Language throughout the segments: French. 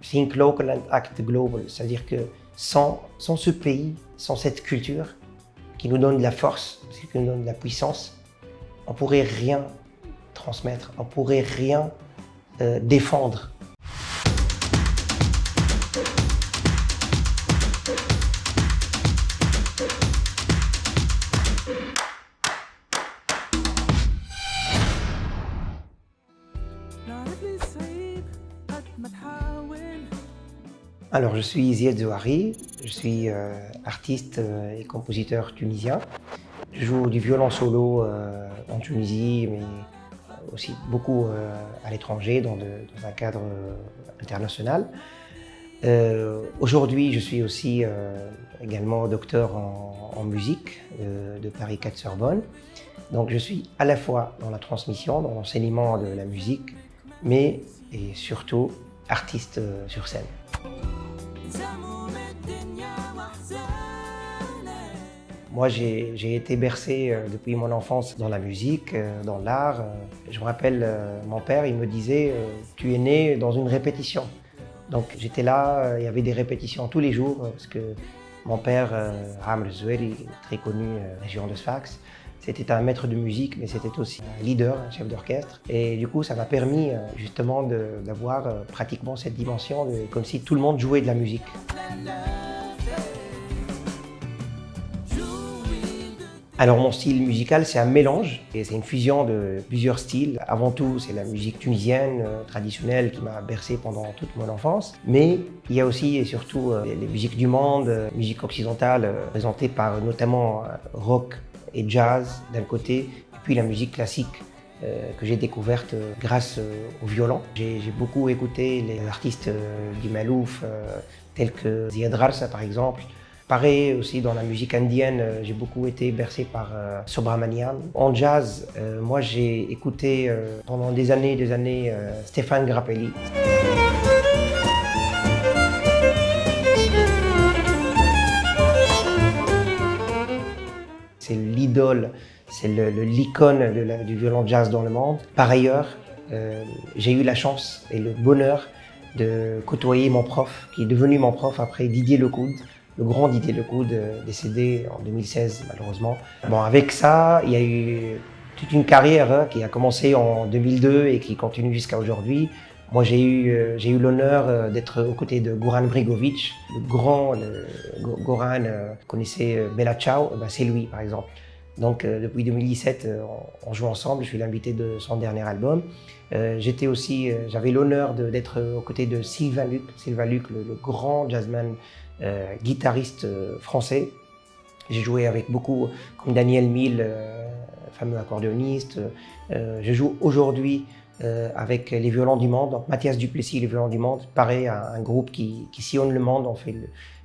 Think local and act global, c'est-à-dire que sans ce pays, sans cette culture qui nous donne de la force, qui nous donne de la puissance, on ne pourrait rien transmettre, on ne pourrait rien défendre. Alors, je suis Ziad Zouari, je suis artiste et compositeur tunisien. Je joue du violon solo en Tunisie, mais aussi beaucoup à l'étranger, dans un cadre international. Aujourd'hui, je suis aussi également docteur en musique de Paris 4 Sorbonne. Donc, je suis à la fois dans la transmission, dans l'enseignement de la musique, mais et surtout artiste sur scène. Moi, j'ai été bercé depuis mon enfance dans la musique, dans l'art. Je me rappelle, mon père, il me disait « Tu es né dans une répétition ». Donc j'étais là, il y avait des répétitions tous les jours, parce que mon père, Amr Zoueri, très connu, région de Sfax, c'était un maître de musique, mais c'était aussi un leader, un chef d'orchestre. Et du coup, ça m'a permis justement d'avoir pratiquement cette dimension, comme si tout le monde jouait de la musique. Alors mon style musical, c'est un mélange, et c'est une fusion de plusieurs styles. Avant tout, c'est la musique tunisienne traditionnelle qui m'a bercé pendant toute mon enfance. Mais il y a aussi et surtout les musiques du monde, musique occidentale, présentée par notamment rock et jazz d'un côté, et puis la musique classique que j'ai découverte grâce au violon. J'ai beaucoup écouté les artistes du Malouf, tels que Ziad Rarsa par exemple. Pareil aussi dans la musique indienne, j'ai beaucoup été bercé par Subramanian. En jazz, moi j'ai écouté pendant des années Stéphane Grappelli. C'est l'idole, c'est l'icône du violon jazz dans le monde. Par ailleurs, j'ai eu la chance et le bonheur de côtoyer mon prof, qui est devenu mon prof après Didier Lecoud. Le grand Didier Lecoud, décédé en 2016 malheureusement. Bon, avec ça, il y a eu toute une carrière qui a commencé en 2002 et qui continue jusqu'à aujourd'hui. Moi, j'ai eu l'honneur d'être aux côtés de Goran Bregovic, Goran connaissait Bella Ciao, ben c'est lui par exemple. Donc depuis 2017, on joue ensemble, je suis l'invité de son dernier album. J'avais l'honneur d'être aux côtés de Sylvain Luc, le grand jazzman, guitariste français. J'ai joué avec beaucoup, comme Daniel Mille, fameux accordéoniste. Je joue aujourd'hui avec les Violons du Monde, donc Mathias Duplessis, les Violons du Monde, pareil, un groupe qui sillonne le monde. On fait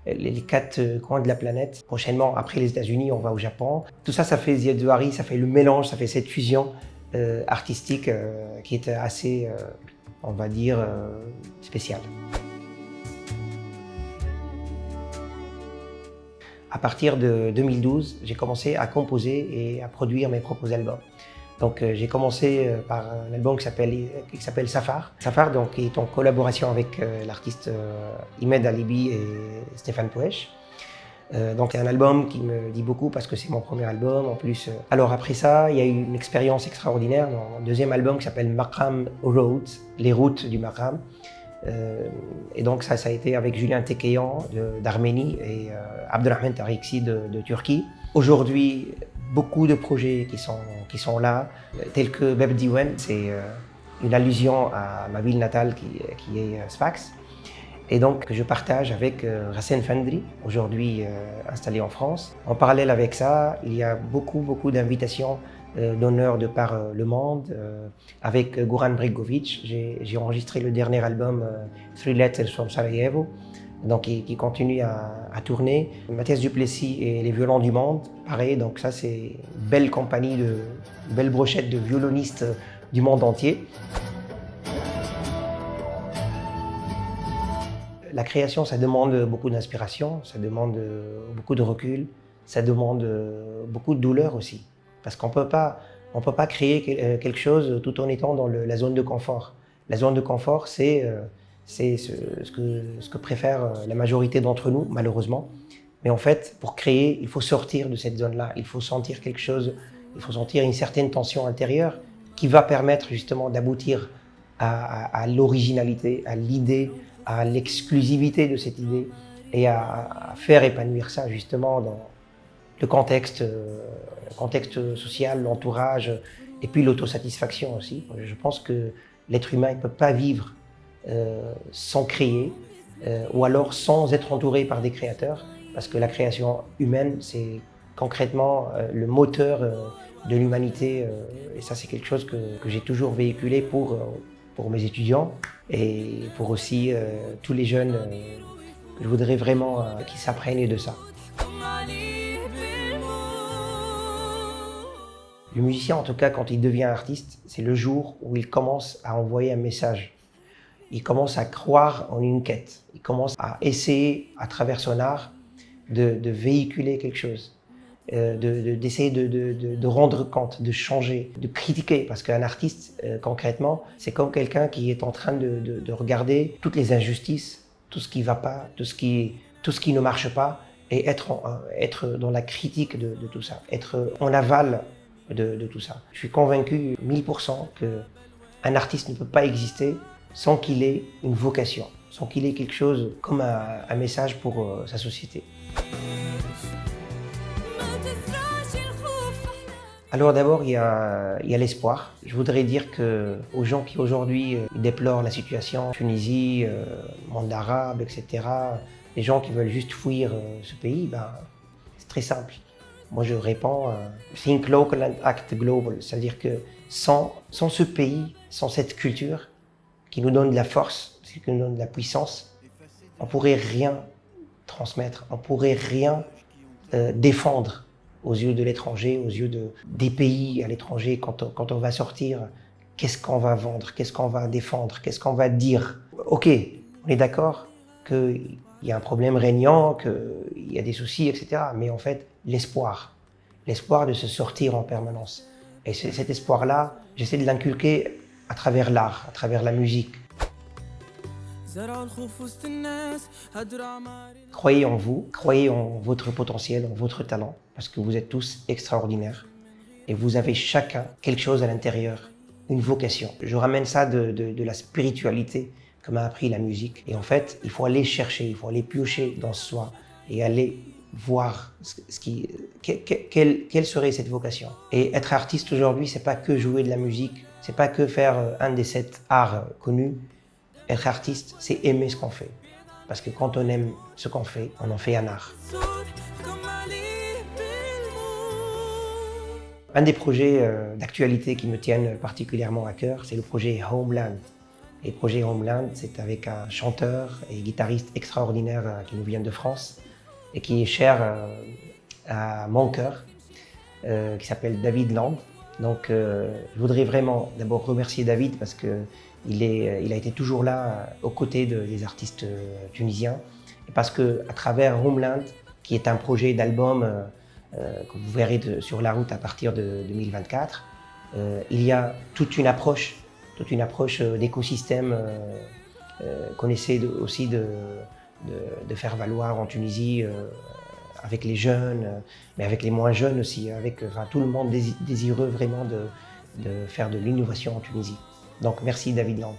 les 4 coins de la planète. Prochainement, après les États-Unis, on va au Japon. Tout ça, ça fait Ziad Zouari, ça fait le mélange, ça fait cette fusion artistique qui est assez, on va dire, spéciale. À partir de 2012, j'ai commencé à composer et à produire mes propres albums. Donc j'ai commencé par un album qui s'appelle Safar. Safar donc, est en collaboration avec l'artiste Imed Alibi et Stéphane Poueche. Donc c'est un album qui me dit beaucoup parce que c'est mon premier album en plus. Alors après ça, il y a eu une expérience extraordinaire dans mon deuxième album qui s'appelle Maqam Roads, les routes du Maqam. Et donc ça a été avec Julien Tekeyan d'Arménie et Abdelrahman Tariksi de Turquie. Aujourd'hui, beaucoup de projets qui sont là, tels que Beb Diwan, c'est une allusion à ma ville natale qui est Sfax. Et donc je partage avec Rassen Fandri, aujourd'hui installé en France. En parallèle avec ça, il y a beaucoup d'invitations d'honneur de par le monde. Avec Goran Bregovic, j'ai enregistré le dernier album Three Letters from Sarajevo, donc qui continue à tourner. Mathias Duplessis et les Violons du Monde, pareil, donc ça c'est une belle compagnie, une belle brochette de violonistes du monde entier. La création, ça demande beaucoup d'inspiration, ça demande beaucoup de recul, ça demande beaucoup de douleur aussi. Parce qu'on peut pas créer quelque chose tout en étant dans la zone de confort. La zone de confort, c'est C'est ce que préfère la majorité d'entre nous, malheureusement. Mais en fait, pour créer, il faut sortir de cette zone-là. Il faut sentir quelque chose, il faut sentir une certaine tension intérieure qui va permettre justement d'aboutir à l'originalité, à l'idée, à l'exclusivité de cette idée et à faire épanouir ça justement dans le contexte social, l'entourage et puis l'autosatisfaction aussi. Je pense que l'être humain ne peut pas vivre sans créer ou alors sans être entouré par des créateurs, parce que la création humaine, c'est concrètement le moteur de l'humanité et ça c'est quelque chose que j'ai toujours véhiculé pour mes étudiants et pour aussi tous les jeunes que je voudrais vraiment qu'ils s'imprègnent de ça. Le musicien, en tout cas, quand il devient artiste, c'est le jour où il commence à envoyer un message. Il commence à croire en une quête. Il commence à essayer, à travers son art, de véhiculer quelque chose, d'essayer de rendre compte, de changer, de critiquer. Parce qu'un artiste, concrètement, c'est comme quelqu'un qui est en train de regarder toutes les injustices, tout ce qui ne va pas, tout ce qui ne marche pas, et être dans la critique de tout ça, être en aval de tout ça. Je suis convaincu 1000% qu'un artiste ne peut pas exister sans qu'il ait une vocation, sans qu'il ait quelque chose comme un message pour sa société. Alors d'abord, il y a l'espoir. Je voudrais dire aux gens qui aujourd'hui déplorent la situation en Tunisie, monde arabe, etc., les gens qui veulent juste fuir ce pays, c'est très simple. Moi, je réponds Think local and act global. C'est-à-dire que sans ce pays, sans cette culture qui nous donne de la force, qui nous donne de la puissance, on ne pourrait rien transmettre, on ne pourrait rien défendre aux yeux de l'étranger, aux yeux des pays à l'étranger. Quand on va sortir, qu'est-ce qu'on va vendre, qu'est-ce qu'on va défendre, qu'est-ce qu'on va dire? Ok, on est d'accord qu'il y a un problème régnant, qu'il y a des soucis, etc. Mais en fait, l'espoir de se sortir en permanence. Et cet espoir-là, j'essaie de l'inculquer à travers l'art, à travers la musique. Croyez en vous, croyez en votre potentiel, en votre talent, parce que vous êtes tous extraordinaires. Et vous avez chacun quelque chose à l'intérieur, une vocation. Je ramène ça de la spiritualité que m'a appris la musique. Et en fait, il faut aller chercher, il faut aller piocher dans soi et aller voir quelle serait cette vocation. Et être artiste aujourd'hui, c'est pas que jouer de la musique, c'est pas que faire un des 7 arts connus. Être artiste, c'est aimer ce qu'on fait. Parce que quand on aime ce qu'on fait, on en fait un art. Un des projets d'actualité qui me tiennent particulièrement à cœur, c'est le projet Homeland. Et le projet Homeland, c'est avec un chanteur et guitariste extraordinaire qui nous vient de France et qui est cher à mon cœur, qui s'appelle David Land. Donc je voudrais vraiment d'abord remercier David parce qu'il a été toujours là aux côtés des artistes tunisiens. Et parce qu'à travers Homeland, qui est un projet d'album que vous verrez sur la route à partir de 2024, il y a toute une approche d'écosystème qu'on essaie aussi de faire valoir en Tunisie avec les jeunes, mais avec les moins jeunes aussi, avec tout le monde désireux vraiment de faire de l'innovation en Tunisie. Donc merci David Land.